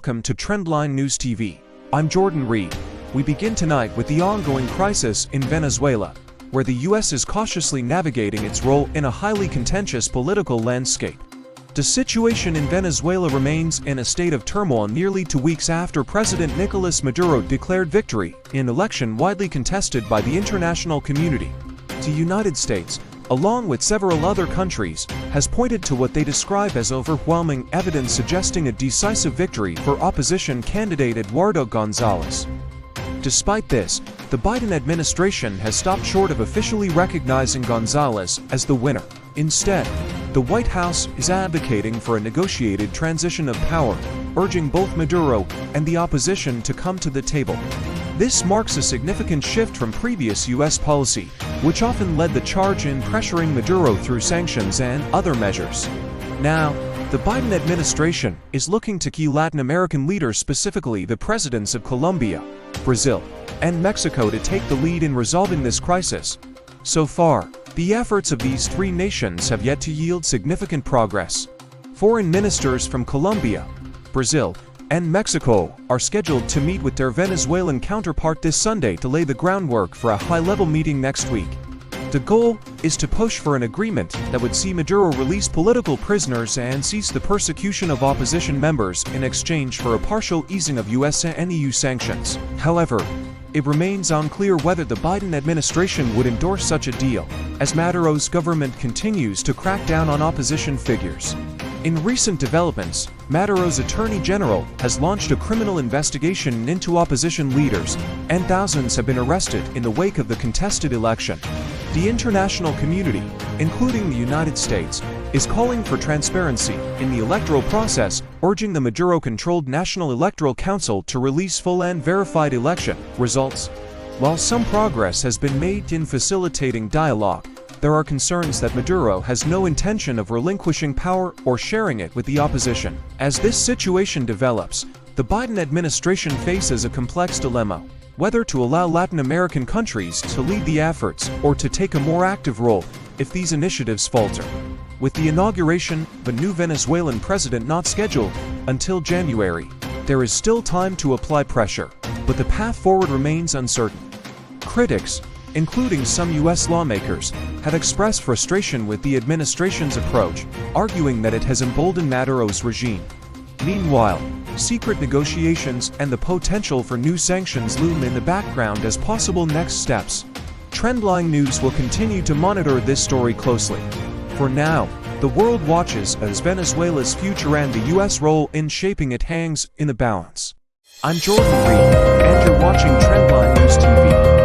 welcome to Trendline News TV. I'm Jordan Reed. We begin tonight with the ongoing crisis in Venezuela, where the U.S. is cautiously navigating its role in a highly contentious political landscape. The situation in Venezuela remains in a state of turmoil nearly 2 weeks after President Nicolás Maduro declared victory in an election widely contested by the international community. The United States, along with several other countries, has pointed to what they describe as overwhelming evidence suggesting a decisive victory for opposition candidate Eduardo González. Despite this, the Biden administration has stopped short of officially recognizing González as the winner. Instead, the White House is advocating for a negotiated transition of power, urging both Maduro and the opposition to come to the table. This marks a significant shift from previous U.S. policy, which often led the charge in pressuring Maduro through sanctions and other measures. Now, the Biden administration is looking to key Latin American leaders, specifically the presidents of Colombia, Brazil, and Mexico, to take the lead in resolving this crisis. So far, the efforts of these three nations have yet to yield significant progress. Foreign ministers from Colombia, Brazil, and Mexico are scheduled to meet with their Venezuelan counterpart this Sunday to lay the groundwork for a high-level meeting next week. The goal is to push for an agreement that would see Maduro release political prisoners and cease the persecution of opposition members in exchange for a partial easing of US and EU sanctions. However, it remains unclear whether the Biden administration would endorse such a deal, as Maduro's government continues to crack down on opposition figures. In recent developments, Maduro's Attorney General has launched a criminal investigation into opposition leaders, and thousands have been arrested in the wake of the contested election. The international community, including the United States, is calling for transparency in the electoral process, urging the Maduro-controlled National Electoral Council to release full and verified election results. While some progress has been made in facilitating dialogue, there are concerns that Maduro has no intention of relinquishing power or sharing it with the opposition. As this situation develops, the Biden administration faces a complex dilemma: whether to allow Latin American countries to lead the efforts or to take a more active role if these initiatives falter. With the inauguration of a new Venezuelan president not scheduled until January, there is still time to apply pressure, but the path forward remains uncertain. Critics, including some U.S. lawmakers, have expressed frustration with the administration's approach, arguing that it has emboldened Maduro's regime. Meanwhile, secret negotiations and the potential for new sanctions loom in the background as possible next steps. Trendline News will continue to monitor this story closely. For now, the world watches as Venezuela's future and the U.S. role in shaping it hangs in the balance. I'm Jordan Reed, and you're watching Trendline News TV.